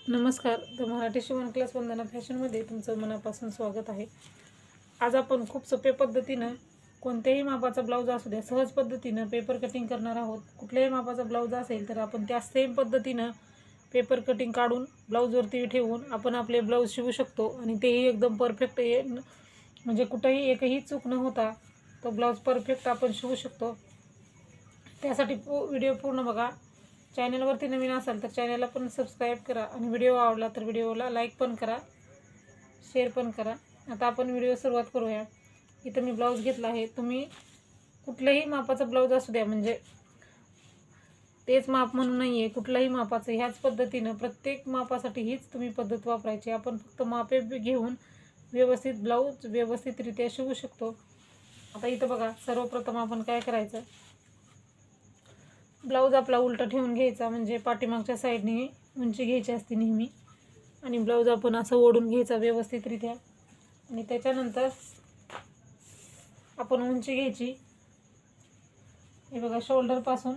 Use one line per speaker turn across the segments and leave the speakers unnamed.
नमस्कार. द मराठी शिवण क्लास वंदना फॅशनमध्ये तुमचं मनापासून स्वागत आहे. आज आपण खूप सोप्या पद्धतीनं कोणत्याही मापाचा ब्लाऊज असू द्या सहज पद्धतीनं पेपर कटिंग करणार आहोत. कुठल्याही मापाचा ब्लाऊज असेल तर आपण त्या सेम पद्धतीनं पेपर कटिंग काढून ब्लाऊजवरती ठेवून आपण आपले ब्लाऊज शिवू शकतो आणि तेही एकदम परफेक्ट म्हणजे कुठेही एकही चूक न होता तो ब्लाऊज परफेक्ट आपण शिवू शकतो. त्यासाठी व्हिडिओ पूर्ण बघा. चॅनलवरती नवीन असाल तर चॅनलला पण सबस्क्राईब करा आणि व्हिडिओ आवडला तर व्हिडिओला लाईक पण करा, शेअर पण करा. आता आपण व्हिडिओ सुरुवात करूया. इथं मी ब्लाऊज घेतला आहे. तुम्ही कुठल्याही मापाचा ब्लाऊज असू द्या, म्हणजे तेच माप म्हणून नाही आहे, कुठल्याही मापाचं ह्याच पद्धतीनं प्रत्येक मापासाठी हीच तुम्ही पद्धत वापरायची. आपण फक्त मापे घेऊन व्यवस्थित ब्लाऊज व्यवस्थितरित्या शिवू शकतो. आता इथं बघा, सर्वप्रथम आपण काय करायचं, ब्लाऊज आपला उलटा ठेवून घ्यायचा, म्हणजे पाठीमागच्या साईडने उंची घ्यायची असते नेहमी आणि ब्लाऊज आपण असं ओढून घ्यायचा व्यवस्थितरित्या आणि त्याच्यानंतर आपण उंची घ्यायची. हे बघा, शोल्डरपासून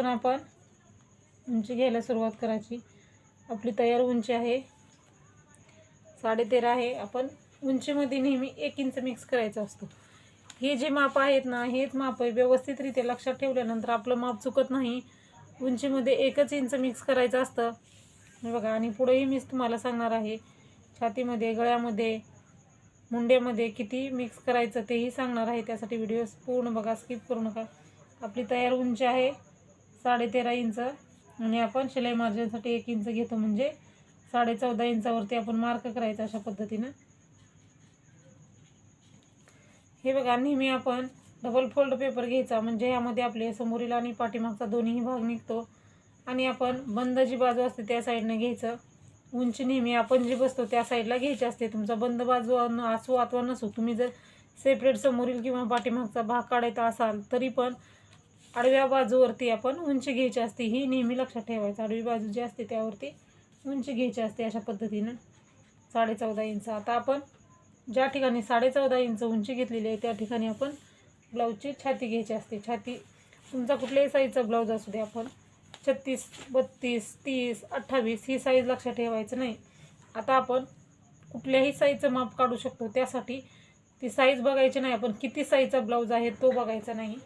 आपण उंची घ्यायला सुरुवात करायची. आपली तयार उंची आहे 13.5 आहे. आपण उंचीमध्ये नेहमी 1 इंच मिक्स करायचा असतो. हे जे माप आहेत ना, हेच माप व्यवस्थितरित्या लक्षात ठेवल्यानंतर आपलं माप चुकत नाही. उंचीमध्ये 1 इंच मिक्स करायचं असतं. हे बघा, आणि पुढेही मीच तुम्हाला सांगणार आहे. छातीमध्ये, गळ्यामध्ये, मुंड्यामध्ये किती मिक्स करायचं तेही सांगणार आहे. त्यासाठी व्हिडिओ पूर्ण बघा, स्किप करू नका. आपली तयार उंची आहे 13.5 इंच आणि आपण शिलाई मार्जिनसाठी 1 इंच घेतो, म्हणजे 14.5 इंचावरती आपण मार्क करायचा अशा पद्धतीनं. हे बघा, नेहमी आपण डबल फोल्ड पेपर घ्यायचा, म्हणजे यामध्ये आपले समोरील आणि पाठीमागचा दोन्ही भाग निघतो आणि आपण बंद जी बाजू असते त्या साईडने घ्यायचं. उंची नेहमी आपण जी बसतो त्या साईडला घ्यायची असते. तुमचा बंद बाजू असो अथवा नसो, तुम्ही जर सेपरेट समोरील किंवा पाठीमागचा भाग काढायचा असाल तरी पण आडव्या बाजूवरती आपण उंची घ्यायची असते. ही नेहमी लक्षात ठेवायचं. आडवी बाजू जी असते त्यावरती उंची घ्यायची असते अशा पद्धतीनं 14.5 इंच. आता आपण ज्या ठिकाणी 14.5 इंच उंची घेतलेली आहे त्या ठिकाणी आपण ब्लाऊजची छाती घ्यायची असते. छाती तुमचा कुठल्याही साईजचा ब्लाऊज असू दे, आपण 36, 32, 30, 28 ही साईज लक्षात ठेवायचं नाही. आता आपण कुठल्याही साईजचं माप काढू शकतो. त्यासाठी ती साईज बघायची नाही, आपण किती साईजचा ब्लाऊज आहे तो बघायचा नाही,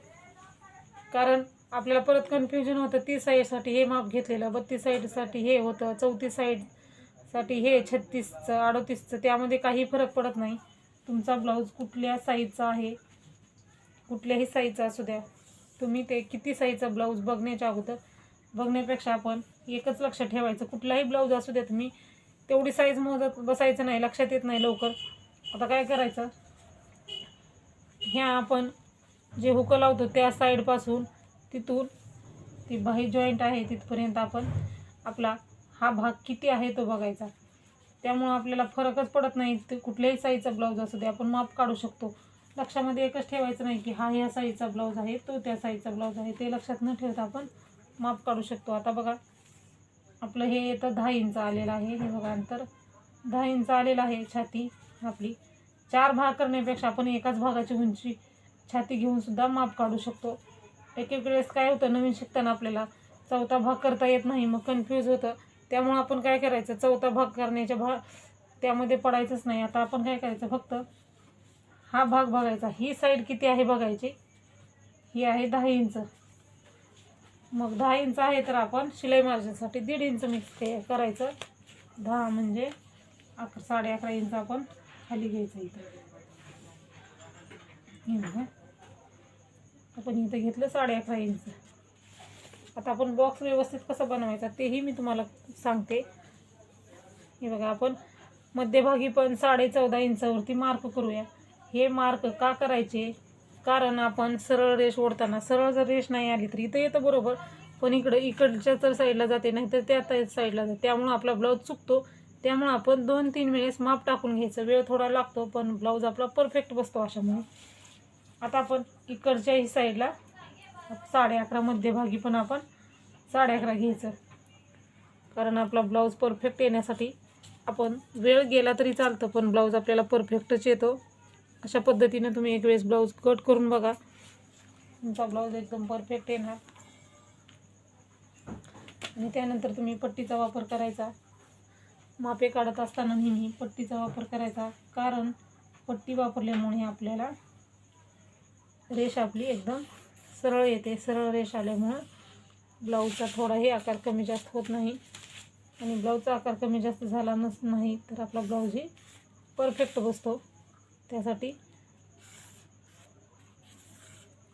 कारण आपल्याला परत कन्फ्युजन होतं. 30 साईजसाठी हे माप घेतलेलं, 32 साईडसाठी हे होतं, 34 साईडसाठी हे, 36चं, 38चं, त्यामध्ये काही फरक पडत नाही. तुमचा ब्लाऊज कुठल्या साईजचा आहे, कुठल्याही साईजचा असू द्या, तुम्ही ते किती साईजचा ब्लाऊज बघण्यापेक्षा आपण एकच लक्षात ठेवायचं. कुठलाही ब्लाऊज असू द्या, तुम्ही तेवढी साईज मोजत बसायचं नाही, लक्षात येत नाही लवकर. आता काय करायचं, ह्या आपण जे हुक लावतो त्या साईडपासून तिथून ती बाही जॉईंट आहे तिथपर्यंत आपण आपला हा भाग किती आहे तो बघायचा. त्यामुळं आपल्याला फरकच पडत नाही. ते कुठल्याही साईजचा ब्लाऊज असू दे आपण माप काढू शकतो. लक्षामध्ये एकच ठेवायचं नाही की हा ह्या साईजचा ब्लाऊज आहे, तो त्या साईजचा ब्लाऊज आहे, ते लक्षात न ठेवता आपण माप काढू शकतो. आता बघा, आपलं हे येतं 10 इंच आलेलं आहे. हे बघा, अंतर 10 इंच आलेलं आहे. छाती आपली 4 भाग करण्यापेक्षा आपण एकाच भागाची उंची छाती घेऊन सुद्धा माप काढू शकतो. एक एक वेळेस काय होतं, नवीन शिकताना आपल्याला 4था भाग करता येत नाही, मग कन्फ्यूज होतं. त्यामुळं आपण काय करायचं, 4था भाग करण्याच्या त्यामध्ये पडायचंच नाही. आता आपण काय करायचं, फक्त हा भाग बघायचा. ही साईड किती आहे बघायची. ही आहे 10 इंच. मग 10 इंच आहे तर आपण शिलाई मार्जिनसाठी 1.5 इंच मिक्स करायचं. 10 म्हणजे 11.5 इंच आपण खाली घ्यायचं. इथं आपण इथं घेतलं 11.5 इंच. आता आपण बॉक्स व्यवस्थित कसा बनवायचा तेही मी तुम्हाला सांगते. हे बघा, आपण मध्यभागी पण 14.5 इंचावरती मार्क करूया. हे मार्क का करायचे, कारण आपण सरळ रेष ओढताना सरळ जर रेष नाही आली तर इथं येतं बरोबर, पण इकडच्या तर साईडला जाते, नाही तर त्या साईडला जाते. त्यामुळं आपला ब्लाऊज चुकतो. त्यामुळं आपण 2-3 वेळेस माप टाकून घ्यायचं. वेळ थोडा लागतो पण ब्लाऊज आपला परफेक्ट बसतो अशामुळे. आता आपण इकडच्याही साईडला 11.5 मध्यभागी पण आपण 11.5 घ्यायचं, कारण आपला ब्लाऊज परफेक्ट येण्यासाठी आपण वेळ गेला तरी चालतं पण ब्लाऊज आपल्याला परफेक्टच येतो. अशा पद्धतीने तुम्ही एक वेळेस ब्लाऊज कट करून बघा. तुमचा ब्लाऊज एकदम परफेक्ट येणार. आणि त्यानंतर तुम्ही पट्टीचा वापर करायचा. मापे काढत असताना नेहमी पट्टीचा वापर करायचा, कारण पट्टी वापरल्यामुळे आपल्याला रेष आपली एकदम सरळ येते. सरळ रेष आल्यामुळं ब्लाऊजचा थोडाही आकार कमी जास्त होत नाही. आणि ब्लाऊजचा आकार कमी जास्त झाला नाही तर आपला ब्लाऊजही परफेक्ट बसतो. त्यासाठी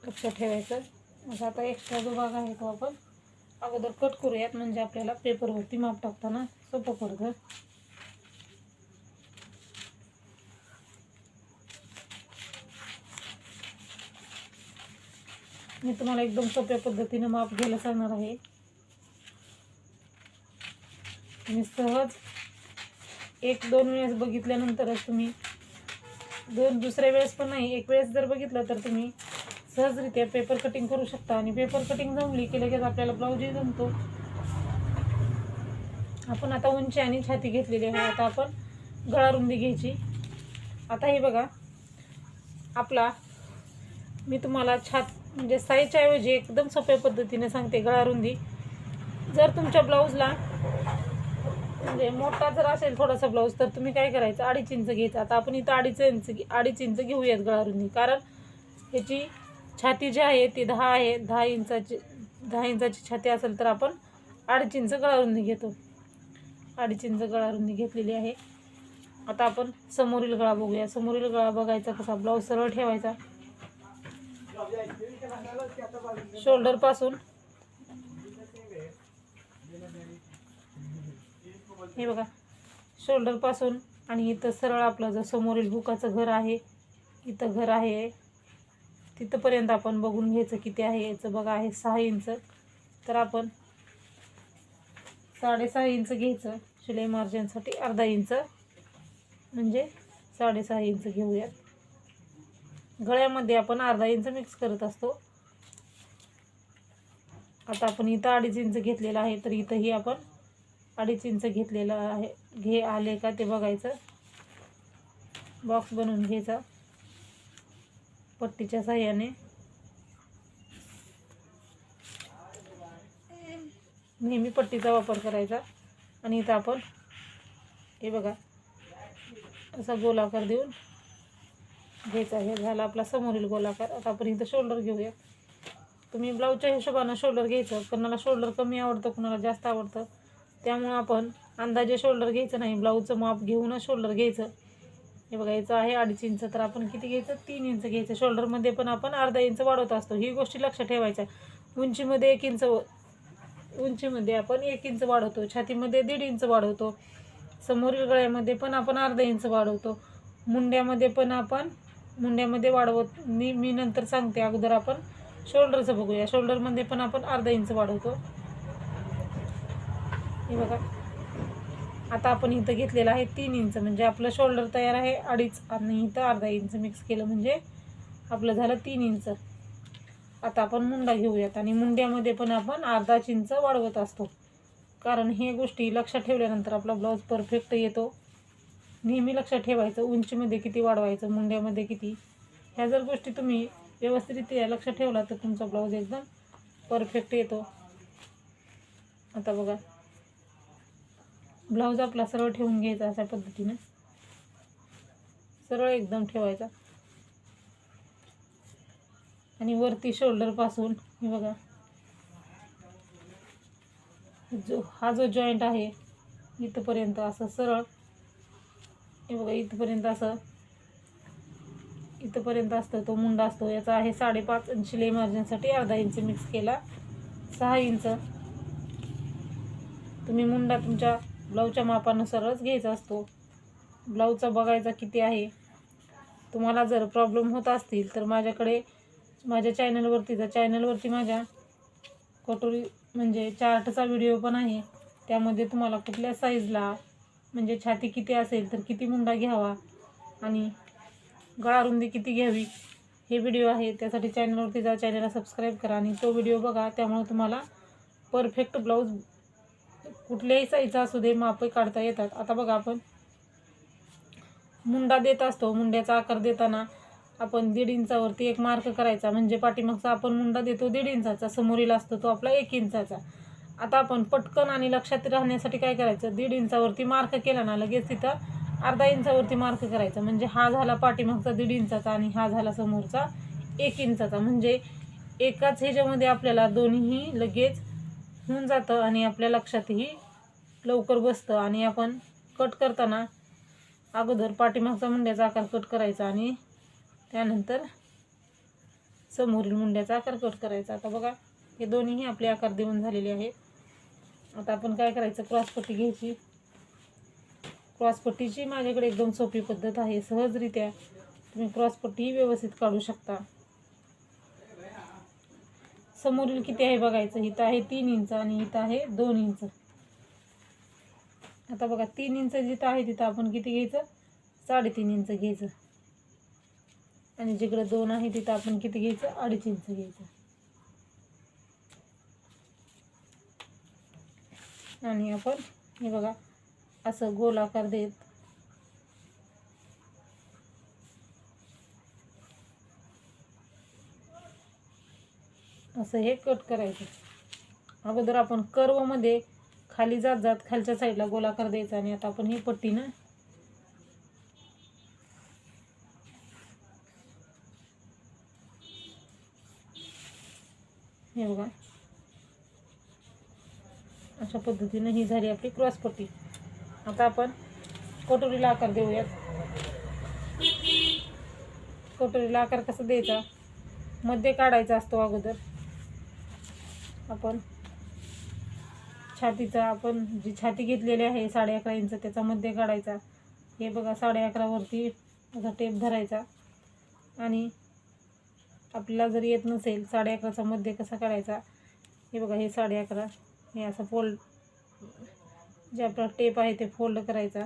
लक्षात ठेवायचं. मग आता एक्स्ट्रा जो भाग आहे तो आपण अगोदर कट करूयात, म्हणजे आपल्याला पेपरवरती माप टाकताना सोपं पडतं. मी तुम्हाला एकदम सोप्या पद्धतीने माप घ्यायला सांगणार आहे. तुम्ही सहज 1-2 वेळेस बघितल्यानंतरच तुम्ही दुसऱ्या वेळेस पण नाही, एक वेळेस जर बघितलं तर तुम्ही सहजरित्या पेपर कटिंग करू शकता. आणि पेपर कटिंग जमली की लगेच आपल्याला ब्लाऊजही जमतो. आपण आता उंची आणि छाती घेतलेली आहे. आता आपण गळा रुंदी घ्यायची. आता हे बघा, आपला मी तुम्हाला म्हणजे साईजच्या ऐवजी एकदम सोप्या पद्धतीने सांगते. गळा रुंदी जर तुमच्या ब्लाऊजला म्हणजे मोठा जर असेल थोडासा ब्लाऊज, तर तुम्ही काय करायचं, 2.5 इंच घ्यायचं. आता आपण इथं 2.5 इंच घेऊयात गळा रुंदी, कारण ह्याची छाती जी आहे ती 10 आहे. 10 इंचाची छाती असेल तर आपण 2.5 इंच गळा रुंदी घेतो. 2.5 इंच गळा रुंदी घेतलेली आहे. आता आपण समोरील गळा बघूया. समोरील गळा बघायचा कसा, ब्लाऊज सरळ ठेवायचा. शोल्डर पासून हे बघा, शोल्डर पासून आणि इथं सरळ आपलं जो समोरील हुकाचं घर आहे, इथं घर आहे, तिथंपर्यंत आपण बघून घ्यायचं किती आहे. याचं बघा आहे 6 इंच. तर आपण 6.5 इंच घ्यायचं. शिलाई मार्जिनसाठी अर्धा इंच म्हणजे 6.5 इंच घेऊयात. गळ्यामध्ये आपण अर्धा इंच मिक्स करत असतो. आता आपण इथं 2.5 इंच घेतलेला आहे, तर इथंही आपण 2.5 इंच घेतलेलं आहे. आले का ते बघायचं. बॉक्स बनवून घ्यायचा पट्टीच्या साह्याने. नेहमी पट्टीचा वापर करायचा. आणि इथं आपण हे बघा असा गोलाकार देऊन घ्यायचा. हे झाला आपला समोरील गोलाकार. आता आपण इथं शोल्डर घेऊया. तुम्ही ब्लाऊजच्या हिशोबानं शोल्डर घ्यायचं. कोणाला शोल्डर कमी आवडतं, कोणाला जास्त आवडतं. त्यामुळं आपण अंदाजे शोल्डर घ्यायचं नाही, ब्लाऊजचं माप घेऊनच शोल्डर घ्यायचं. हे बघा, याचं आहे 2.5 इंच, तर आपण किती घ्यायचं, 3 इंच घ्यायचं. शोल्डरमध्ये पण आपण अर्धा इंच वाढवत असतो. ही गोष्टी लक्षात ठेवायच्या. उंचीमध्ये 1 इंच, उंचीमध्ये आपण 1 इंच वाढवतो. छातीमध्ये 1.5 इंच वाढवतो. समोरील गळ्यामध्ये पण आपण अर्धा इंच वाढवतो. मुंड्यामध्ये पण आपण वाढवत मी नंतर सांगते. अगोदर आपण शोल्डरचं बघूया. शोल्डरमध्ये पण आपण अर्धा इंच वाढवतो. हे बघा, आता आपण इथं घेतलेलं आहे 3 इंच, म्हणजे आपलं शोल्डर तयार आहे 2.5 आणि इथं अर्धा इंच मिक्स केलं म्हणजे आपलं झालं 3 इंच. आता आपण मुंडा घेऊयात. आणि मुंड्यामध्ये पण आपण अर्धा इंच वाढवत असतो, कारण हे गोष्टी लक्षात ठेवल्यानंतर आपला ब्लाऊज परफेक्ट येतो. नेहमी लक्षात ठेवायचं उंचीमध्ये किती वाढवायचं, मुंड्यामध्ये किती. ह्या जर गोष्टी तुम्ही व्यवस्थितरित्या लक्षात ठेवला तर तुमचा ब्लाऊज एकदम परफेक्ट येतो. आता बघा, ब्लाऊज आपला सरळ ठेवून घ्यायचा. अशा पद्धतीने सरळ एकदम ठेवायचा. आणि वरती शोल्डर पासून हे बघा, हा जो जॉईंट आहे इथपर्यंत असं सरळ, हे बघा इथपर्यंत असं, इथपर्यंत असतं तो मुंडा असतो. याचा आहे 5.5 आणि शिलाई मार्जिनसाठी अर्धा इंच मिक्स केला 6 इंच. तुम्ही मुंडा तुमच्या ब्लाऊजच्या मापानुसारच घ्यायचा असतो. ब्लाऊजचा बघायचा किती आहे. तुम्हाला जर प्रॉब्लेम होत असतील तर माझ्या चॅनलवरती माझ्या कटोरी म्हणजे चार्टचा व्हिडिओ पण आहे. त्यामध्ये तुम्हाला कुठल्या साईजला म्हणजे छाती किती असेल तर किती मुंडा घ्यावा आणि गळा रुंदी किती घ्यावी हे व्हिडिओ आहे. त्यासाठी चॅनलवरती जा, चॅनलला सबस्क्राईब करा आणि तो व्हिडिओ बघा. त्यामुळे तुम्हाला परफेक्ट ब्लाऊज कुठल्याही साईजचा असू दे मापे काढता येतात. आता बघा, आपण मुंडा देत असतो. मुंड्याचा आकार देताना आपण 1.5 इंचावरती एक मार्क करायचा, म्हणजे पाठीमागचा आपण मुंडा देतो 1.5 इंचाचा, समोरील असतो तो आपला 1 इंचाचा. आता आपण पटकन आणि लक्षात राहण्यासाठी काय करायचं, 1.5 इंचावरती मार्क केला ना लगेच तिथं अर्धा इंचावरती मार्क करायचा, म्हणजे हा झाला पाठीमागचा 1.5 इंचाचा आणि हा झाला समोरचा 1 इंचाचा. म्हणजे एकाच ह्याच्यामध्ये आपल्याला दोन्हीही लगेच होऊन जातं आणि आपल्या लक्षातही लवकर बसतं. आणि आपण कट करताना अगोदर पाठीमागचा मुंड्याचा आकार कट करायचा आणि त्यानंतर समोरील मुंड्याचा आकार कट करायचा. आता बघा हे दोन्हीही आपले आकार देऊन झालेले आहेत. आता आपण काय करायचं, क्रॉसपट्टी घ्यायची. क्रॉसपट्टीची माझ्याकडे एकदम सोपी पद्धत आहे, सहजरित्या तुम्ही क्रॉसपट्टी व्यवस्थित काढू शकता. समोरील किती आहे बघायचं, इथं आहे 3 इंच आणि इथं आहे 2 इंच. आता बघा 3 इंच जिथं आहे तिथं आपण किती घ्यायचं, 3.5 इंच घ्यायचं. आणि जिकडे 2 आहे तिथं आपण किती घ्यायचं, 2.5 इंच घ्यायचं. आणि आपण हे बघा असं गोलाकार देत असं हे कट करायचं. अगोदर आपण कर्वमध्ये खाली जात जात खालच्या साईडला गोलाकार द्यायचा आणि आता आपण ही पट्टीनं हे बघा अशा पद्धतीनं ही झाली आपली क्रॉसपट्टी. आता आपण कटोरीला आकार देऊयात. कटोरीला आकार कसा द्यायचा, मध्ये काढायचा असतो अगोदर. आपण छातीचा, आपण जी छाती घेतलेली आहे 11.5 इंच त्याचा मध्ये काढायचा. हे बघा 11.5 वरती असा टेप धरायचा आणि आपल्याला जर येत नसेल 11.5चा मध्ये कसा काढायचा, हे बघा हे 11.5 हे असं फोल्ड, जे आपला टेप आहे ते फोल्ड करायचा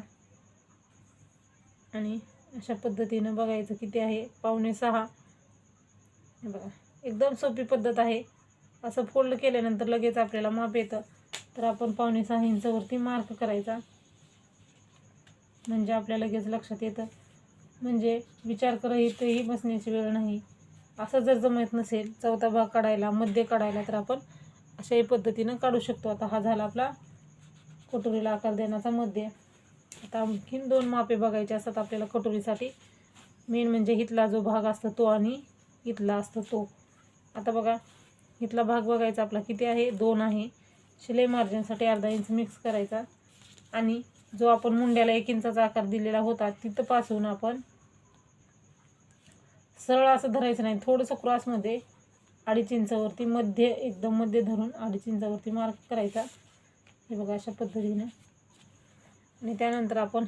आणि अशा पद्धतीनं बघायचं किती आहे, 5.25. हे बघा एकदम सोपी पद्धत आहे. असं फोल्ड केल्यानंतर लगेच आपल्याला माप येतं. तर आपण 5.25 इंचवरती मार्क करायचा, म्हणजे आपल्याला लगेच लक्षात येतं. म्हणजे विचार करतही बसण्याची वेळ नाही. असं जर जमत नसेल चौथा भाग काढायला, मध्ये काढायला, तर आपण अशाही पद्धतीनं काढू शकतो. आता हा झाला आपला कटोरीला आकार देण्याचा मध्ये. आता आणखीन 2 मापे बघायचे असतात आपल्याला कटोरीसाठी. मेन म्हणजे इथला जो भाग असतो तो आणि इथला असतो तो. आता बघा इथला भाग बघायचा आपला किती आहे, 2 आहे. शिलाई मार्जिनसाठी अर्धा इंच मिक्स करायचा आणि जो आपण मुंड्याला 1 इंचाचा आकार दिलेला होता तिथपासून आपण सरळ असं धरायचं नाही, थोडंसं क्रॉसमध्ये 2.5 इंचावरती मध्ये, एकदम मध्ये धरून 2.5 इंचावरती मार्क करायचा. हे बघा अशा पद्धतीने. आणि त्यानंतर आपण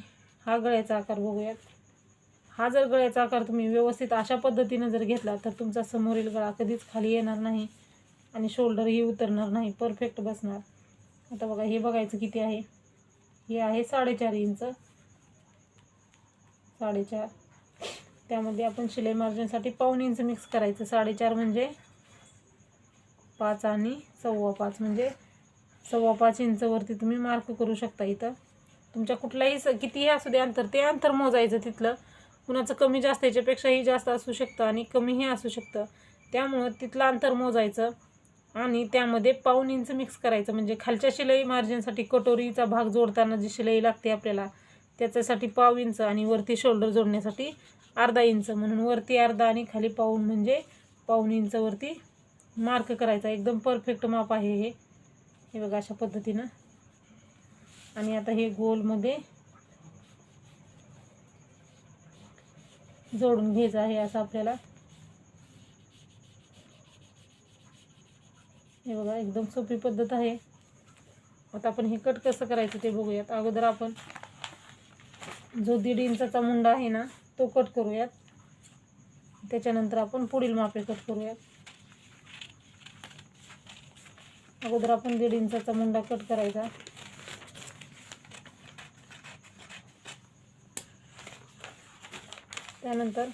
हा गळ्याचा आकार बघूयात. हा जर गळ्याचा आकार तुम्ही व्यवस्थित अशा पद्धतीने जर घेतला तर तुमचा समोरील गळा कधीच खाली येणार नाही आणि शोल्डरही उतरणार नाही, परफेक्ट बसणार. आता बघा हे बघायचं किती आहे, हे आहे 4.5 इंच. 4.5 त्यामध्ये आपण शिलाई मार्जिनसाठी 1.25 इंच मिक्स करायचं. 4.5 म्हणजे 5 आणि 5.25 म्हणजे 5.25 इंचवरती तुम्ही मार्क करू शकता. इथं तुमच्या कुठलाही कितीही असू दे अंतर, ते अंतर मोजायचं तिथलं. कुणाचं कमी जास्त याच्यापेक्षाही जास्त असू शकतं आणि कमीही असू शकतं, त्यामुळं तिथलं अंतर मोजायचं आणि त्यामध्ये 1.25 इंच मिक्स करायचं. म्हणजे खालच्या शिलाई मार्जिनसाठी कटोरीचा भाग जोडताना जी शिलाई लागते आपल्याला त्याच्यासाठी 1.25 इंच आणि वरती शोल्डर जोडण्यासाठी अर्धा इंच, म्हणून वरती अर्धा आणि खाली 1.25 म्हणजे 1.25 इंचवरती मार्क करायचा. एकदम परफेक्ट माप आहे हे. हे बघा अशा पद्धतीनं. आणि आता हे गोलमध्ये जोडून घ्यायचं आहे असं आपल्याला. हे बघा एकदम सोपी पद्धत आहे. आता आपण हे कट कसं करायचं ते बघूयात. अगोदर आपण जो 1.5 इंचाचा मुंडा आहे ना तो कट करूयात, त्याच्यानंतर आपण पुढील मापे कट करूयात. अगोदर आपण 1.5 इंचाचा मुंडा कट करायचा. त्यानंतर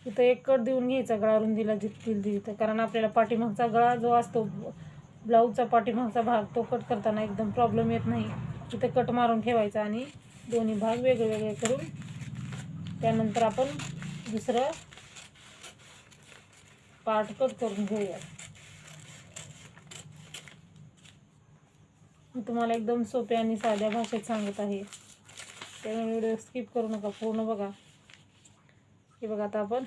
इथं एक कट देऊन घ्यायचा गळा रुंदीला जिथली तिथं, कारण आपल्याला पाठीमागचा गळा जो असतो ब्लाऊजचा पाठीमागचा भाग तो कट करताना एकदम प्रॉब्लेम येत नाही. इथं कट मारून ठेवायचा आणि दोन्ही भाग वेगळे वेगळे करून त्यानंतर आपण दुसरं पार्ट कट करून घेऊया. मी तुम्हाला एकदम सोप्या आणि साध्या भाषेत सांगत आहे, त्यामुळे व्हिडिओ स्किप करू नका, पूर्ण बघा. हे बघा, आता आपण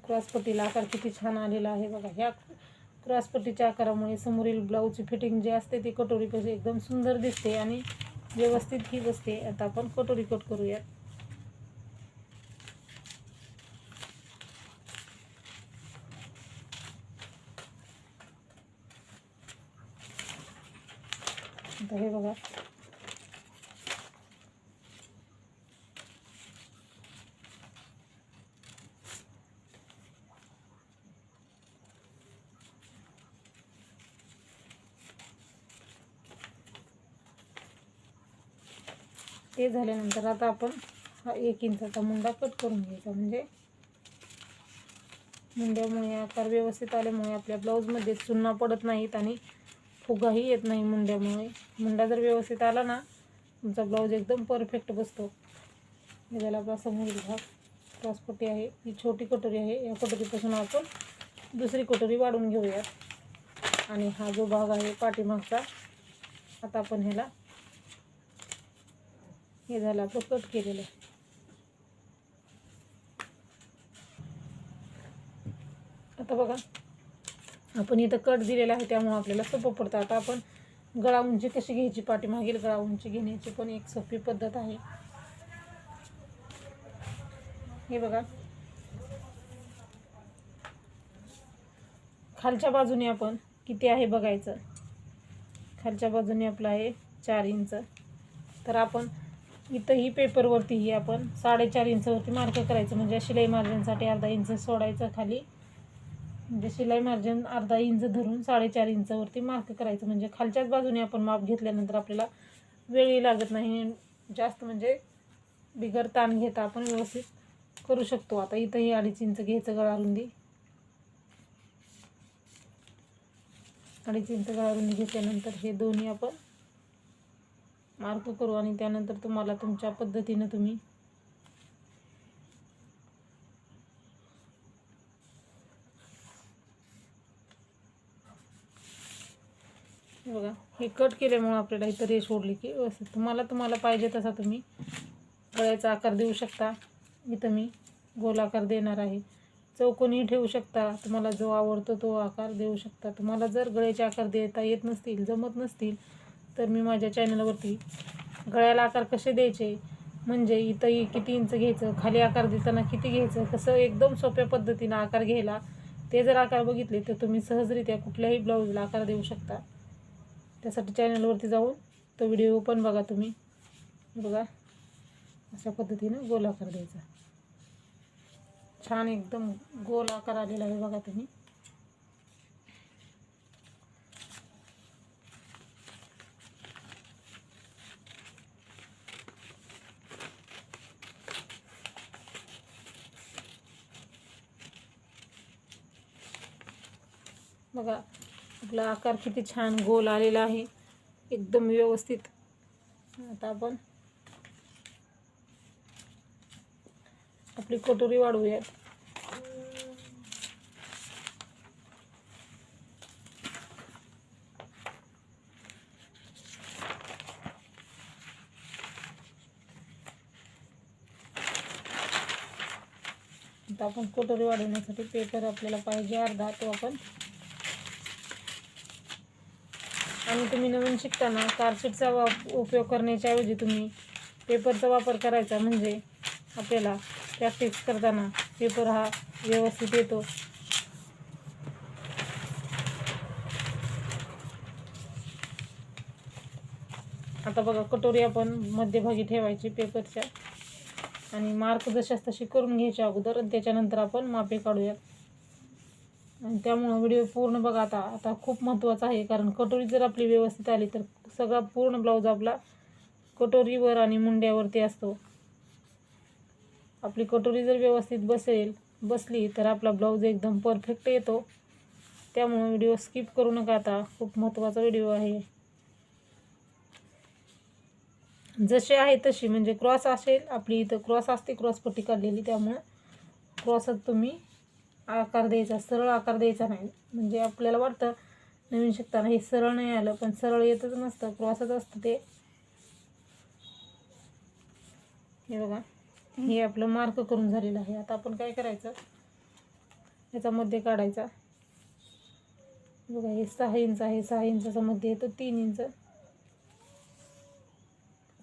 क्रॉसपट्टीला आकार किती छान आलेला आहे बघा. ह्या क्रॉसपट्टीच्या आकारामुळे समोरील ब्लाऊजची फिटिंग जी असते ती कटोरीपाशी एकदम सुंदर दिसते आणि व्यवस्थित ही बसते. आता आपण कटोरी कट करूयात. आता हे बघा, ते झाल्यानंतर आता आपण हा 1 इंचाचा मुंडा कट करून घ्यायचा. म्हणजे मुंड्यामुळे आकार व्यवस्थित आल्यामुळे आपल्या ब्लाऊजमध्ये चुन्ना पडत नाहीत आणि फुगाही येत नाही मुंड्यामुळे. मुंडा जर व्यवस्थित आला ना, तुमचा ब्लाऊज एकदम परफेक्ट बसतो. हे झाला आपला समोरील भाग. क्रॉसपट्टी आहे, ही छोटी कटोरी आहे. या कटोरीपासून आपण दुसरी कटोरी वाढवून घेऊयात. आणि हा जो भाग आहे पाठीमागचा, आता आपण ह्याला, हे झालं आपलं कट केलेलं. आता बघा, आपण इथं कट दिलेला आहे त्यामुळे आपल्याला सोपं पडतं. आता आपण गळा उंची कशी घ्यायची, पाठीमागील गळा उंची घेण्याची पण एक सोपी पद्धत आहे. हे बघा, खालच्या बाजूने आपण किती आहे बघायचं. खालच्या बाजूने आपलं आहे 4 इंच. तर आपण इथंही पेपरवरतीही आपण 4.5 इंचवरती मार्क करायचं. म्हणजे शिलाई मार्जिनसाठी अर्धा इंच सोडायचं खाली. म्हणजे शिलाई मार्जिन अर्धा इंच धरून 4.5 इंचवरती मार्क करायचं. म्हणजे खालच्याच बाजूने आपण माप घेतल्यानंतर आपल्याला वेळही लागत नाही जास्त. म्हणजे बिगर ताण घेता आपण व्यवस्थित करू शकतो. आता इथंही 2.5 इंच घ्यायचं गळा रुंदी. 2.5 इंच गळा रुंदी घेतल्यानंतर हे दोन्ही आपण मार्क करू. आणि त्यानंतर तुम्हाला तुमच्या पद्धतीनं तुम्ही बघा, हे कट केल्यामुळे आपल्याला इथं रेष ओढली की व्यवस्थित तुम्हाला पाहिजे तसा तुम्ही गळ्याचा आकार देऊ शकता. इथं मी गोल आकार देणार आहे. चौकोनी ठेवू शकता, तुम्हाला जो आवडतो तो आकार देऊ शकता. तुम्हाला जर गळ्याचे आकार देता येत नसतील, जमत नसतील, तर मी माझ्या चॅनलवरती गळ्याला आकार कसे द्यायचे, म्हणजे इथंही किती इंच घ्यायचं, खाली आकार देताना किती घ्यायचं, कसं एकदम सोप्या पद्धतीनं आकार घ्यायला, ते जर आकार बघितले तर तुम्ही सहजरित्या कुठल्याही ब्लाऊजला आकार देऊ शकता. त्यासाठी चॅनलवरती जाऊन तो व्हिडिओ पण बघा तुम्ही. बघा, अशा पद्धतीनं गोल आकार द्यायचा. छान एकदम गोल आकार आलेला आहे बघा तुम्ही. बघा, आपला आकार किती छान गोल आलेला आहे, एकदम व्यवस्थित. आता आपण आपली कटोरी वाढवूयात. आता आपण कटोरी वाढवण्यासाठी पेपर आपल्याला पाहिजे अर्धा, तो आपण. आणि तुम्ही नवीन शिकताना कार्डशीटचा उपयोग करण्याच्या ऐवजी तुम्ही पेपरचा वापर करायचा. म्हणजे आपल्याला प्रॅक्टिस करताना पेपर हा व्यवस्थित येतो. आता बघा, कटोरी आपण मध्यभागी ठेवायची पेपरच्या आणि मार्क जशास तशी करून घ्यायचे अगोदर, आणि त्याच्यानंतर आपण मापे काढूयात. आणि त्यामुळं व्हिडिओ पूर्ण बघा. आता खूप महत्त्वाचं आहे, कारण कटोरी जर आपली व्यवस्थित आली तर सगळा पूर्ण ब्लाऊज आपला कटोरीवर आणि मुंड्यावरती असतो. आपली कटोरी जर व्यवस्थित बसली तर आपला ब्लाऊज एकदम परफेक्ट येतो. त्यामुळे व्हिडिओ स्किप करू नका. आता खूप महत्त्वाचा व्हिडिओ आहे. जसे आहे तशी, म्हणजे क्रॉस असेल आपली इथं क्रॉस असते, क्रॉस पट्टी काढलेली, त्यामुळं क्रॉसच तुम्ही आकार द्यायचा, सरळ आकार द्यायचा नाही. म्हणजे आपल्याला वाटतं नवीन शिकताना हे सरळ नाही आलं, पण सरळ येतच नसतं, क्रॉसच असतं ते. हे बघा, हे आपलं मार्क करून झालेलं आहे. आता आपण काय करायचं, याचा मध्ये काढायचा. बघा हे 6 इंच आहे, 6 इंचाचा मध्ये येतो 3 इंच.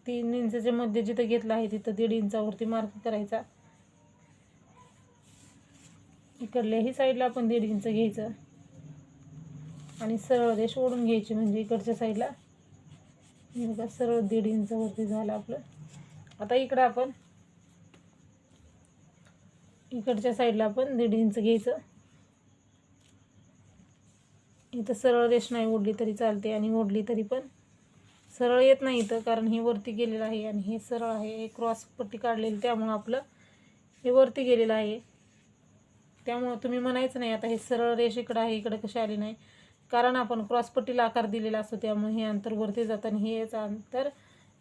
3 इंचाच्या मध्ये जिथं घेतलं आहे तिथं 1.5 इंचावरती मार्क करायचा. इकडल्याही साईडला आपण 1.5 इंच घ्यायचं आणि सरळ रेष ओढून घ्यायची. म्हणजे इकडच्या साईडला बघा सरळ 1.5 इंचावरती झालं आपलं. आता इकडं आपण इकडच्या साईडला आपण 1.5 इंच घ्यायचं. इथं सरळ रेष नाही ओढली तरी चालते, आणि ओढली तरी पण सरळ येत नाही इथं, कारण हे वरती गेलेलं आहे आणि हे सरळ आहे. हे क्रॉस पट्टी काढलेली, त्यामुळं आपलं हे वरती गेलेलं आहे. त्यामुळं तुम्ही म्हणायचं नाही आता हे सरळ रेष इकडं आहे, इकडं कशी आली नाही, कारण आपण क्रॉस पट्टीला आकार दिलेला असतो, त्यामुळे हे अंतर वरती जातं आणि हेच अंतर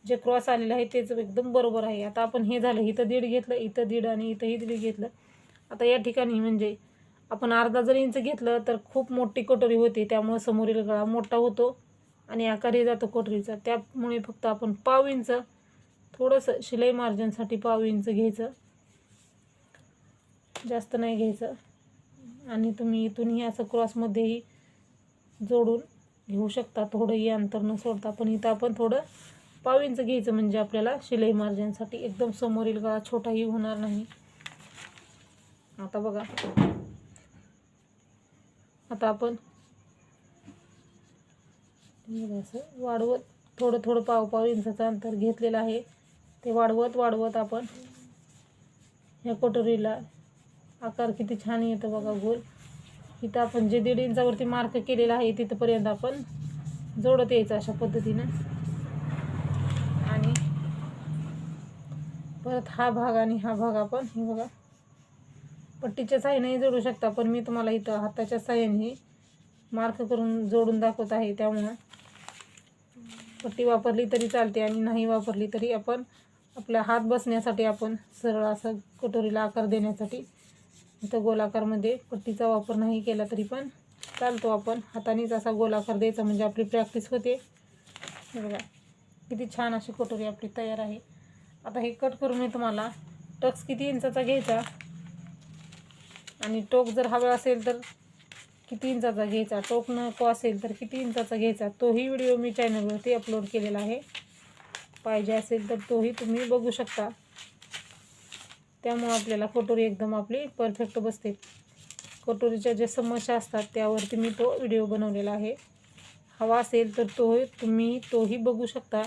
जे क्रॉस आलेलं आहे तेच एकदम बरोबर आहे. आता आपण हे झालं, इथं 1.5 घेतलं, इथं 1.5 आणि इथंही 1.5 घेतलं. आता या ठिकाणी म्हणजे आपण अर्धा जर इंच घेतलं तर खूप मोठी कटोरी होते, त्यामुळे समोरील गळा मोठा होतो आणि आकारही जातो कटोरीचा. त्यामुळे फक्त आपण पाव इंच थोडंसं शिलाई मार्जिनसाठी पाव इंच घ्यायचं, जास्त नाही घ्यायचं. आणि तुम्ही इथूनही असं क्रॉसमध्येही जोडून घेऊ शकता, थोडंही अंतर न सोडता. पण इथं आपण थोडं पाव इंच घ्यायचं, म्हणजे आपल्याला शिलाई मार्जिनसाठी एकदम समोरील गळा छोटाही होणार नाही. आता बघा, आता आपण असं वाढवत थोडं थोडं पाव इंचाचं अंतर घेतलेलं आहे, ते वाढवत वाढवत आपण ह्या कटोरीला आकार किती छान येतो बघा गोल. इथं आपण जे 1.5 इंचावरती मार्क केलेला आहे तिथंपर्यंत आपण जोडत यायचं अशा पद्धतीनं. आणि परत हा भाग आणि हा भाग आपण हे बघा पट्टीच्या साहाय्याने जोडू शकता, पण मी तुम्हाला इथं हाताच्या साहाय्याने मार्क करून जोडून दाखवत आहे. त्यामुळं पट्टी वापरली तरी चालते आणि नाही वापरली तरी आपण आपला हात बसण्यासाठी आपण सरळ असं कटोरीला आकार देण्यासाठी इथं गोलाकारमध्ये पट्टीचा वापर नाही केला तरी पण चालतो. आपण हातानेच असा गोलाकार द्यायचा, म्हणजे आपली प्रॅक्टिस होते. हे बघा किती छान अशी कटोरी आपली तयार आहे. आता हे कट करून मी तुम्हाला टक्स किती इंचाचा घ्यायचा आणि टोक जर हवा असेल तर किती इंचाचा घ्यायचा, टोक नको असेल तर किती इंचाचा घ्यायचा, तोही व्हिडिओ मी चॅनलवरती अपलोड केलेला आहे. पाहिजे असेल तर तोही तुम्ही बघू शकता. त्यामुळे आपल्याला कटोरी एकदम आपली परफेक्ट बसते. कटोरीच्या ज्या समस्या असतात त्यावरती मी तो व्हिडिओ बनवलेला आहे. हवा असेल तर तुम्ही तोही बघू शकता.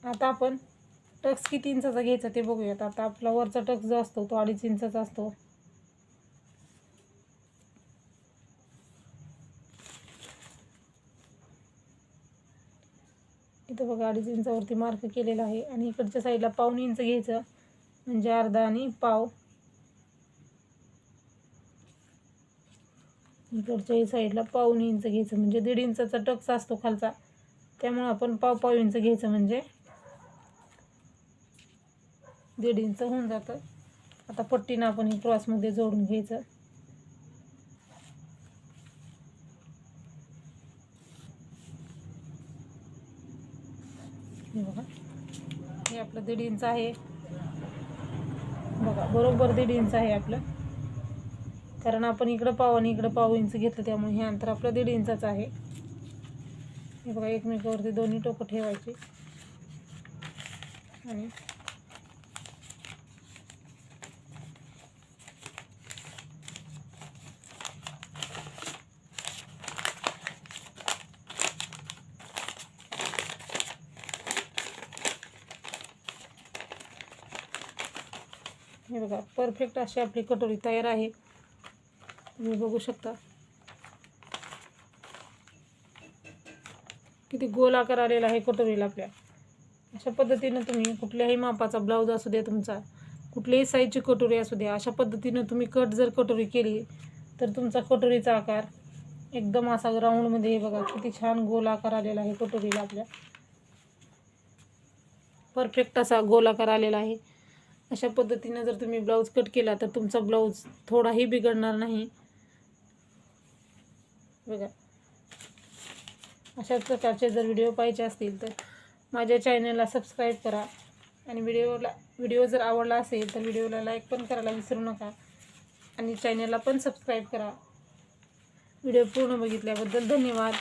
आता आपण टक्स किती इंचाचा घ्यायचा ते बघूयात. आता आपला वरचा टक्स जो असतो तो 2.5 इंचाचा असतो. इथं बघा 2.5 इंचावरती मार्क केलेला आहे आणि इकडच्या साईडला 1.25 इंच घ्यायचं, म्हणजे अर्धा आणि पाव. इकडच्याही साईडला 1.25 इंच घ्यायचं, म्हणजे 1.5 इंचाचा टक्स असतो खालचा, त्यामुळे आपण पाव इंच घ्यायचं, म्हणजे 1.5 इंच होऊन जातं. आता पट्टीनं आपण हे क्रॉसमध्ये जोडून घ्यायचं. हे बघा हे आपलं 1.5 इंच आहे. बघा बरोबर 1.5 इंच आहे आपलं, कारण आपण इकडं पाव आणि इकडं 1.25 इंच घेतलं, त्यामुळे हे अंतर आपलं 1.5 इंचाचं आहे. हे बघा एकमेकावरती दोन्ही टोकं ठेवायची आणि हे बघा परफेक्ट अशी आपली कटोरी तयार आहे. तुम्ही बघू शकता किती गोल आकार आलेला आहे कटोरीला आपल्या. अशा पद्धतीनं तुम्ही कुठल्याही मापाचा ब्लाऊज असू द्या तुमचा, कुठल्याही साईजची कटोरी असू द्या, अशा पद्धतीनं तुम्ही कट जर कटोरी केली तर तुमचा कटोरीचा आकार एकदम असा राऊंडमध्ये, हे बघा किती छान गोल आकार आलेला आहे कटोरीला आपल्या, परफेक्ट असा गोल आकार आलेला आहे. अशा पद्धतीनं जर तुम्ही ब्लाऊज कट केला तर तुमचा ब्लाऊज थोडाही बिघडणार नाही. बघा, अशाच प्रकारचे जर व्हिडिओ पाहिजे असतील तर माझ्या चॅनलला सबस्क्राईब करा आणि व्हिडिओ जर आवडला असेल तर व्हिडिओला लाईक पण करायला विसरू नका आणि चॅनलला पण सबस्क्राईब करा. व्हिडिओ पूर्ण बघितल्याबद्दल धन्यवाद.